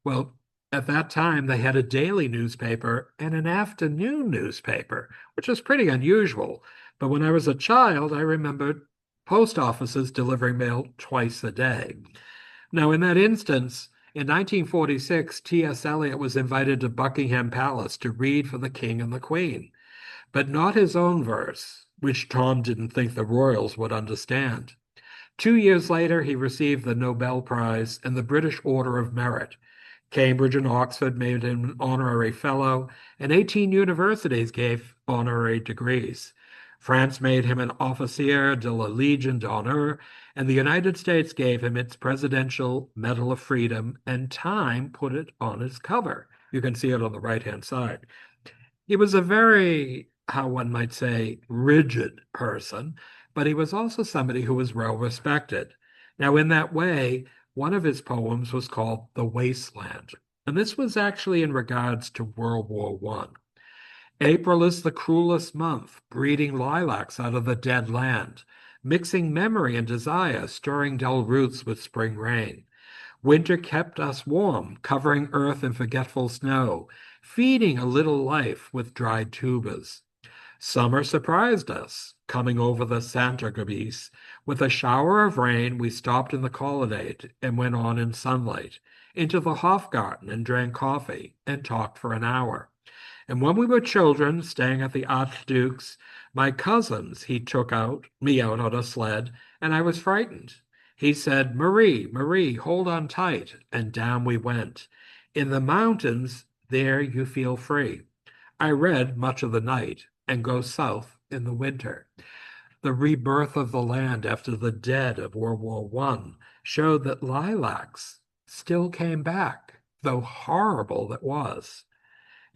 B: Well, at that time, they had a daily newspaper and an afternoon newspaper, which was pretty unusual. But when I was a child, I remembered post offices delivering mail twice a day. Now, in that instance, in 1946, T.S. Eliot was invited to Buckingham Palace to read for the King and the Queen, but not his own verse, which Tom didn't think the royals would understand. 2 years later, he received the Nobel Prize and the British Order of Merit. Cambridge and Oxford made him an honorary fellow, and 18 universities gave honorary degrees. France made him an officier de la Légion d'honneur, and the United States gave him its Presidential Medal of Freedom, and Time put it on its cover. You can see it on the right-hand side. He was a very, how one might say, rigid person, but he was also somebody who was well respected. Now, in that way, one of his poems was called The Wasteland, and this was actually in regards to World War I. April is the cruelest month, breeding lilacs out of the dead land, mixing memory and desire, stirring dull roots with spring rain. Winter kept us warm, covering earth in forgetful snow, feeding a little life with dried tubers. Summer surprised us, coming over the Santa Gabis. With a shower of rain, we stopped in the colonnade and went on in sunlight, into the Hofgarten and drank coffee and talked for an hour. And when we were children, staying at the Archduke's, my cousins, he took me out on a sled, and I was frightened. He said, Marie, Marie, hold on tight, and down we went. In the mountains, there you feel free. I read much of the night and go south in the winter. The rebirth of the land after the dead of World War I showed that lilacs still came back, though horrible that was.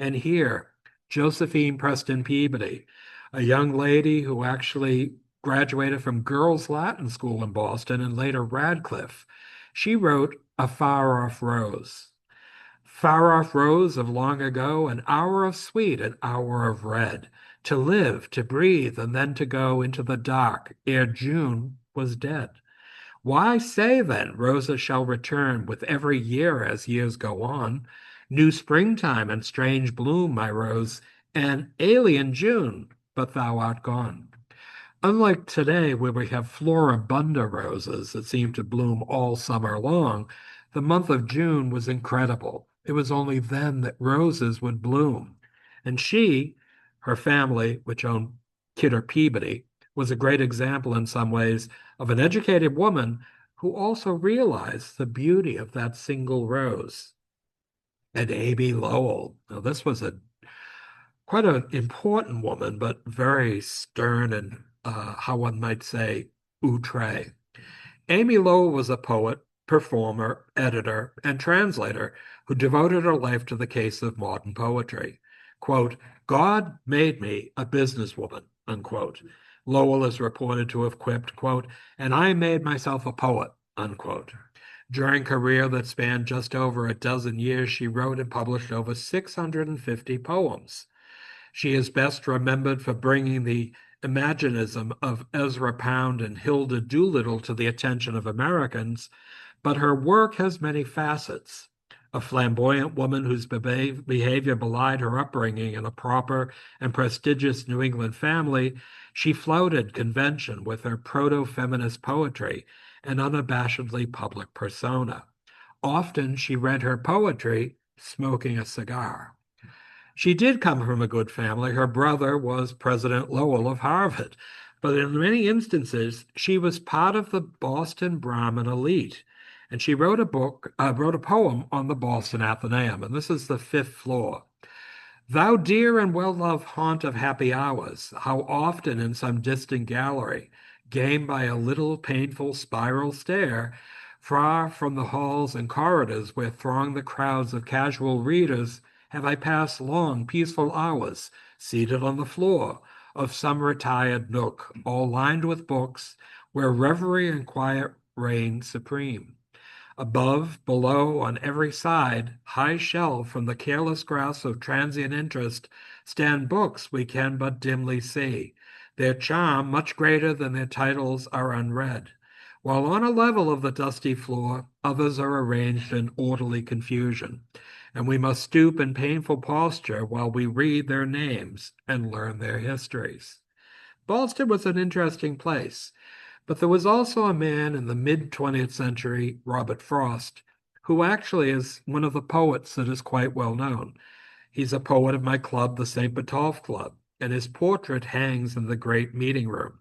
B: And here, Josephine Preston Peabody, a young lady who actually graduated from Girls Latin School in Boston and later Radcliffe. She wrote A Far Off Rose. Far off rose of long ago, an hour of sweet, an hour of red, to live, to breathe, and then to go into the dark ere June was dead. Why say then Rosa shall return with every year as years go on? New springtime and strange bloom, my rose, and alien June, but thou art gone. Unlike today, where we have floribunda roses that seem to bloom all summer long, the month of June was incredible. It was only then that roses would bloom. And she, her family, which owned Kidder Peabody, was a great example in some ways of an educated woman who also realized the beauty of that single rose. And Amy Lowell, now this was a quite an important woman, but very stern and, how one might say, outre. Amy Lowell was a poet, performer, editor, and translator who devoted her life to the case of modern poetry. Quote, God made me a businesswoman, unquote. Lowell is reported to have quipped, quote, and I made myself a poet, unquote. During a career that spanned just over a dozen years, she wrote and published over 650 poems. She is best remembered for bringing the imaginism of Ezra Pound and Hilda Doolittle to the attention of Americans, but her work has many facets. A flamboyant woman whose behavior belied her upbringing in a proper and prestigious New England family, she flouted convention with her proto-feminist poetry and unabashedly public persona. Often she read her poetry smoking a cigar. She did come from a good family. Her brother was President Lowell of Harvard, but in many instances, she was part of the Boston Brahmin elite. And she wrote a poem on the Boston Athenaeum, and this is the fifth floor. Thou dear and well-loved haunt of happy hours, how often in some distant gallery, gamed by a little painful spiral stair, far from the halls and corridors where throng the crowds of casual readers, have I passed long, peaceful hours, seated on the floor of some retired nook, all lined with books, where reverie and quiet reign supreme. Above, below, on every side, high shelved from the careless grasp of transient interest, stand books we can but dimly see. Their charm, much greater than their titles, are unread. While on a level of the dusty floor, others are arranged in orderly confusion, and we must stoop in painful posture while we read their names and learn their histories. Boston was an interesting place. But there was also a man in the mid-20th century, Robert Frost, who actually is one of the poets that is quite well known. He's a poet of my club, the St. Botolph Club, and his portrait hangs in the great meeting room.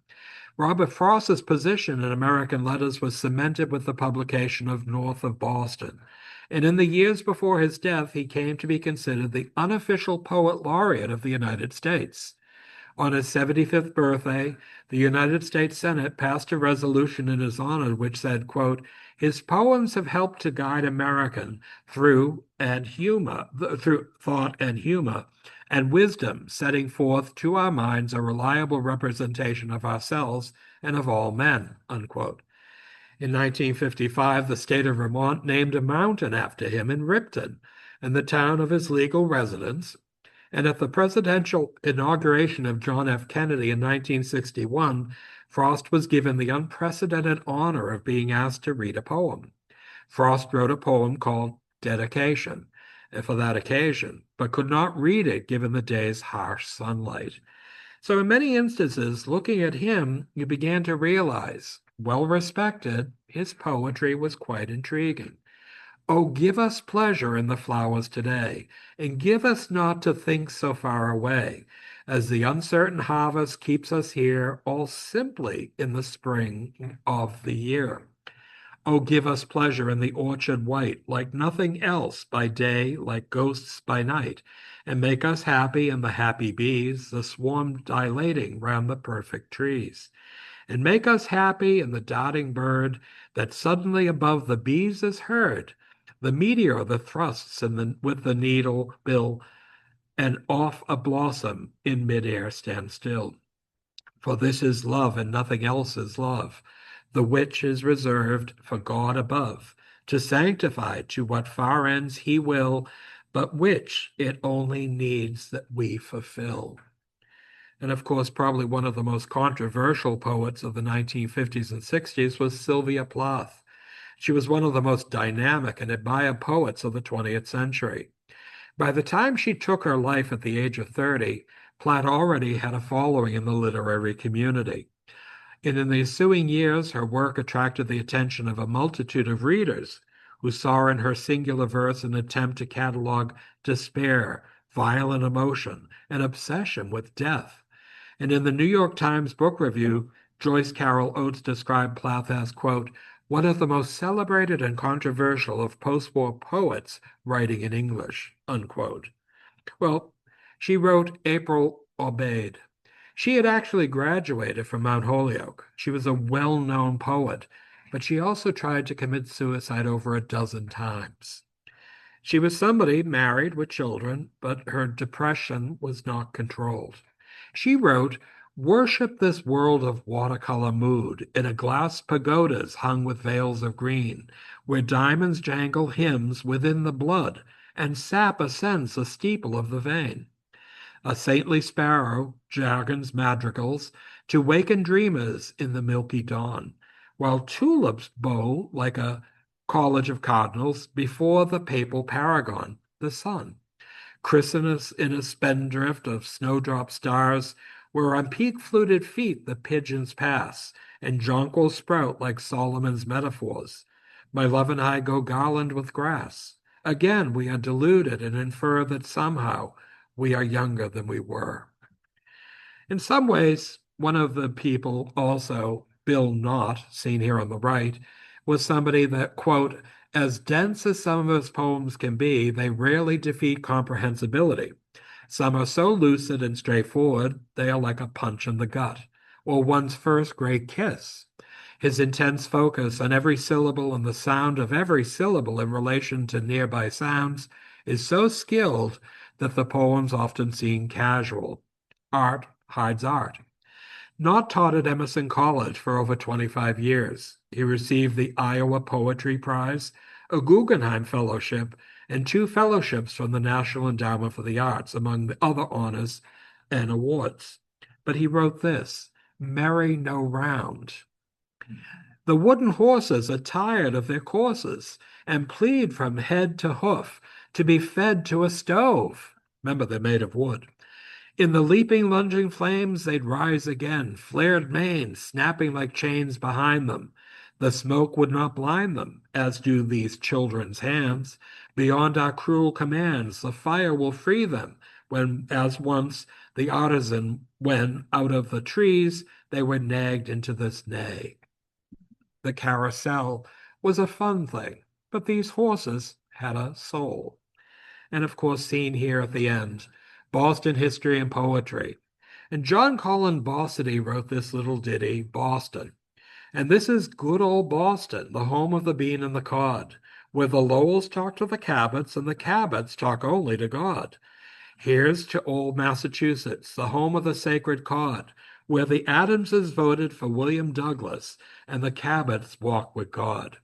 B: Robert Frost's position in American letters was cemented with the publication of North of Boston. And in the years before his death, he came to be considered the unofficial poet laureate of the United States. On his 75th birthday, the United States Senate passed a resolution in his honor which said, quote, his poems have helped to guide American through thought and humor and wisdom, setting forth to our minds a reliable representation of ourselves and of all men, unquote. In 1955, the state of Vermont named a mountain after him in Ripton, and the town of his legal residence. And at the presidential inauguration of John F. Kennedy in 1961, Frost was given the unprecedented honor of being asked to read a poem. Frost wrote a poem called Dedication for that occasion, but could not read it given the day's harsh sunlight. So in many instances, looking at him, you began to realize, well respected, his poetry was quite intriguing. Oh, give us pleasure in the flowers today, and give us not to think so far away, as the uncertain harvest keeps us here all simply in the spring of the year. Oh, give us pleasure in the orchard white, like nothing else by day, like ghosts by night, and make us happy in the happy bees, the swarm dilating round the perfect trees. And make us happy in the darting bird that suddenly above the bees is heard, the meteor that thrusts with the needle bill and off a blossom in midair stand still. For this is love, and nothing else is love, the which is reserved for God above, to sanctify to what far ends he will, but which it only needs that we fulfill. And of course, probably one of the most controversial poets of the 1950s and 60s was Sylvia Plath. She was one of the most dynamic and admired poets of the 20th century. By the time she took her life at the age of 30, Platt already had a following in the literary community. And in the ensuing years, her work attracted the attention of a multitude of readers who saw in her singular verse an attempt to catalog despair, violent emotion, and obsession with death. And in the New York Times Book Review, Joyce Carol Oates described Plath as, quote, one of the most celebrated and controversial of post-war poets writing in English, unquote. Well, she wrote April Obeyed. She had actually graduated from Mount Holyoke. She was a well-known poet, but she also tried to commit suicide over a dozen times. She was somebody married with children, but her depression was not controlled. She wrote, worship this world of watercolor mood in a glass pagodas hung with veils of green, where diamonds jangle hymns within the blood, and sap ascends the steeple of the vein. A saintly sparrow jargons madrigals to waken dreamers in the milky dawn, while tulips bow like a college of cardinals before the papal paragon, the sun. Chrysalis in a spendthrift of snowdrop stars, where on peak-fluted feet the pigeons pass, and jonquils sprout like Solomon's metaphors. My love and I go garland with grass. Again, we are deluded and infer that somehow we are younger than we were. In some ways, one of the people also, Bill Knott, seen here on the right, was somebody that, quote, as dense as some of his poems can be, they rarely defeat comprehensibility. Some are so lucid and straightforward, they are like a punch in the gut, or one's first great kiss. His intense focus on every syllable and the sound of every syllable in relation to nearby sounds is so skilled that the poems often seem casual. Art hides art. Not taught at Emerson College for over 25 years. He received the Iowa Poetry Prize, a Guggenheim Fellowship, and 2 fellowships from the National Endowment for the Arts, among the other honors and awards. But he wrote this, Merry No Round. The wooden horses are tired of their courses and plead from head to hoof to be fed to a stove. Remember, they're made of wood. In the leaping, lunging flames, they'd rise again, flared manes snapping like chains behind them. The smoke would not blind them, as do these children's hands. Beyond our cruel commands, the fire will free them, when, as once, the artisan, when, out of the trees, they were nagged into this neigh. The carousel was a fun thing, but these horses had a soul. And of course, seen here at the end, Boston history and poetry. And John Colin Bossidy wrote this little ditty, Boston. And this is good old Boston, the home of the bean and the cod, where the Lowells talk to the Cabots and the Cabots talk only to God. Here's to old Massachusetts, the home of the sacred cod, where the Adamses voted for William Douglas and the Cabots walk with God.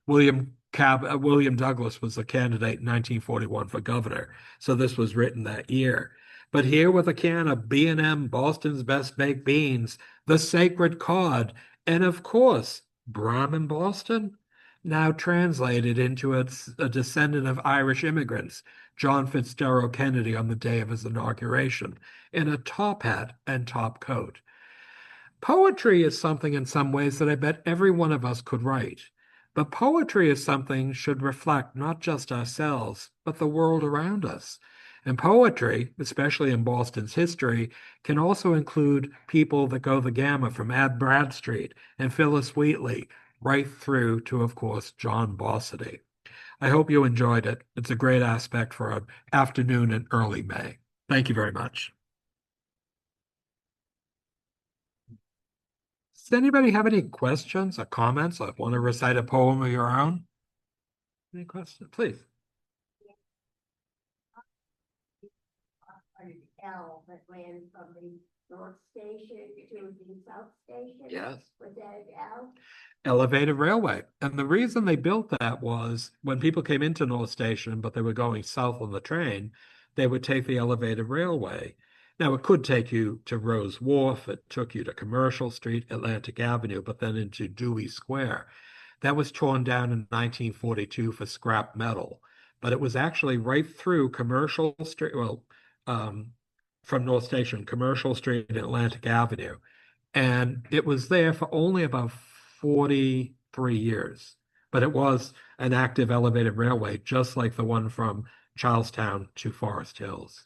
B: William Douglas was the candidate in 1941 for governor, so this was written that year. But here with a can of B&M, Boston's best baked beans, the sacred cod, and of course, Brahmin Boston, now translated into a descendant of Irish immigrants, John Fitzgerald Kennedy on the day of his inauguration, in a top hat and top coat. Poetry is something in some ways that I bet every one of us could write. But poetry is something should reflect not just ourselves, but the world around us. And poetry, especially in Boston's history, can also include people that go the gamut from Ann Bradstreet and Phyllis Wheatley, right through to, of course, John Bossidy. I hope you enjoyed it. It's a great aspect for an afternoon in early May. Thank you very much. Does anybody have any questions or comments or want to recite a poem of your own? Any questions? Please.
C: L that ran from the North Station to the South Station?
B: Yes.
C: Was that L?
B: Elevated railway. And the reason they built that was when people came into North Station, but they were going south on the train, they would take the elevated railway. Now, it could take you to Rose Wharf, it took you to Commercial Street, Atlantic Avenue, but then into Dewey Square. That was torn down in 1942 for scrap metal, but it was actually right through Commercial Street, well, um, from North Station, Commercial Street and Atlantic Avenue. And it was there for only about 43 years. But it was an active elevated railway, just like the one from Charlestown to Forest Hills.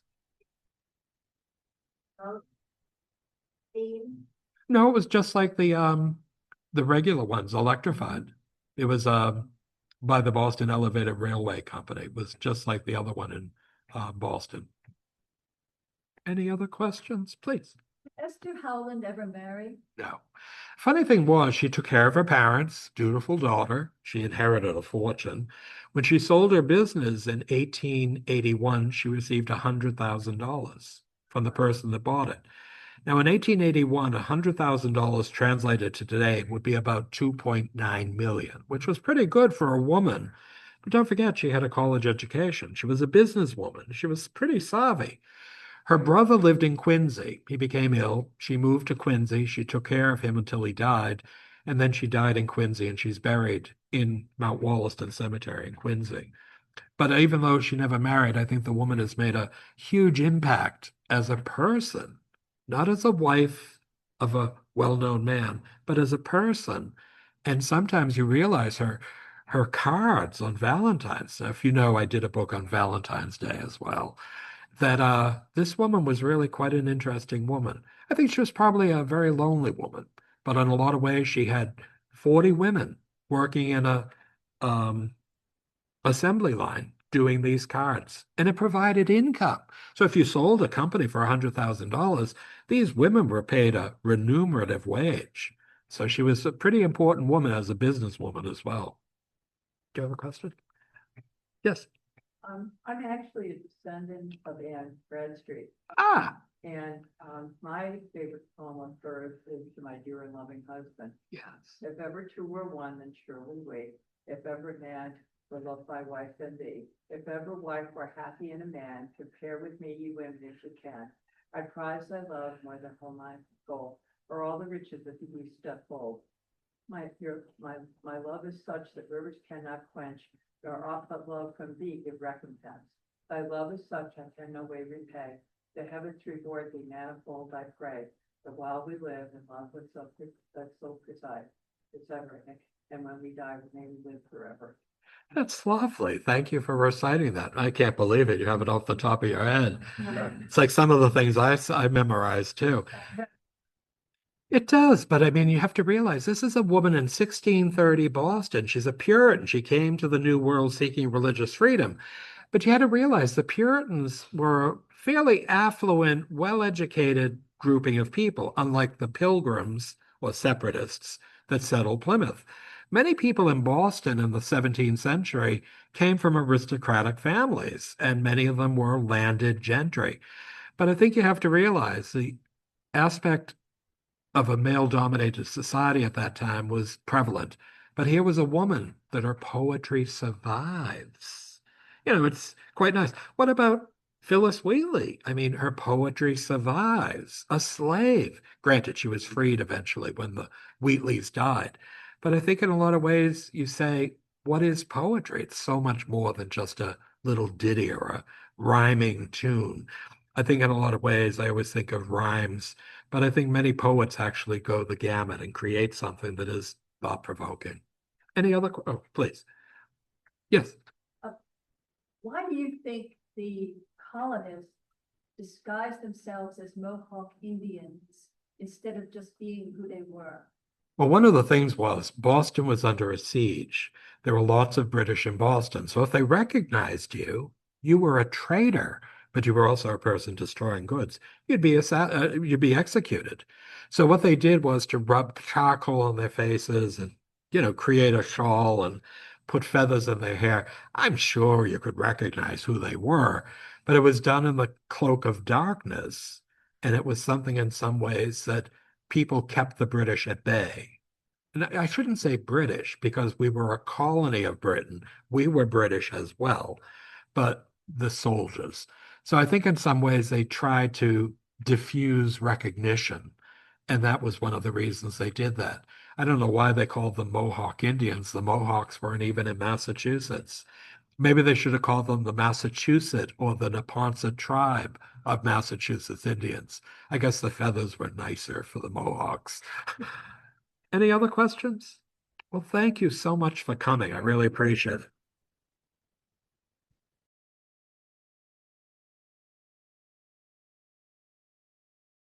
C: Oh, steam?
B: No, it was just like the regular ones, electrified. It was by the Boston Elevated Railway Company. It was just like the other one in Boston. Any other questions, please?
D: Esther Howland ever marry?
B: No. Funny thing was, she took care of her parents, dutiful daughter. She inherited a fortune. When she sold her business in 1881, she received $100,000 from the person that bought it. Now, in 1881, $100,000 translated to today would be about 2.9 million, which was pretty good for a woman. But don't forget, she had a college education. She was a businesswoman. She was pretty savvy. Her brother lived in Quincy. He became ill. She moved to Quincy. She took care of him until he died. And then she died in Quincy, and she's buried in Mount Wollaston Cemetery in Quincy. But even though she never married, I think the woman has made a huge impact as a person, not as a wife of a well-known man, but as a person. And sometimes you realize her cards on Valentine's. Now, if you know, I did a book on Valentine's Day as well, that this woman was really quite an interesting woman. I think she was probably a very lonely woman, but in a lot of ways she had 40 women working in a assembly line doing these cards, and it provided income. So if you sold a company for $100,000, these women were paid a remunerative wage. So she was a pretty important woman as a businesswoman as well. Do you have a question? Yes.
D: I'm actually a descendant of Ann Bradstreet,
B: Ah,
D: and my favorite poem of hers is To My Dear and Loving Husband.
B: yes.
D: If ever two were one, then surely wait. If ever man were loved by wife, then thee. If ever wife were happy in a man, compare with me, you women, if you can. I prize thy love more than whole my gold, or all the riches that the east doth hold. My love is such that rivers cannot quench, nor aught but love from thee give recompense. Thy love is such I can no way repay. The heavens reward thee manifold, I pray. The while we live in love with that so preside, it's ever, and when we die, may we live forever.
B: That's lovely. Thank you for reciting that. I can't believe it. You have it off the top of your head. It's like some of the things I memorized too. It does, but I mean, you have to realize this is a woman in 1630 Boston. She's a Puritan. She came to the New World seeking religious freedom. But you had to realize the Puritans were a fairly affluent, well-educated grouping of people, unlike the Pilgrims or Separatists that settled Plymouth. Many people in Boston in the 17th century came from aristocratic families, and many of them were landed gentry. But I think you have to realize the aspect of a male-dominated society at that time was prevalent. But here was a woman that her poetry survives. You know, it's quite nice. What about Phyllis Wheatley? I mean, her poetry survives. A slave. Granted, she was freed eventually when the Wheatleys died. But I think in a lot of ways you say, what is poetry? It's so much more than just a little ditty or a rhyming tune. I think in a lot of ways I always think of rhymes, but I think many poets actually go the gamut and create something that is thought-provoking. Any other? Oh, please. Yes.
D: Why do you think the colonists disguised themselves as Mohawk Indians instead of just being who they were?
B: Well, one of the things was Boston was under a siege. There were lots of British in Boston. So if they recognized you, you were a traitor, but you were also a person destroying goods. You'd be executed. So what they did was to rub charcoal on their faces and, create a shawl and put feathers in their hair. I'm sure you could recognize who they were. but it was done in the cloak of darkness. And it was something in some ways that people kept the British at bay. And I shouldn't say British because we were a colony of Britain. We were British as well, but the soldiers. So I think in some ways they tried to diffuse recognition. And that was one of the reasons they did that. I don't know why they called them Mohawk Indians. The Mohawks weren't even in Massachusetts. Maybe they should have called them the Massachusetts or the Neponset tribe of Massachusetts Indians. I guess the feathers were nicer for the Mohawks. Any other questions? Well, thank you so much for coming. I really appreciate it.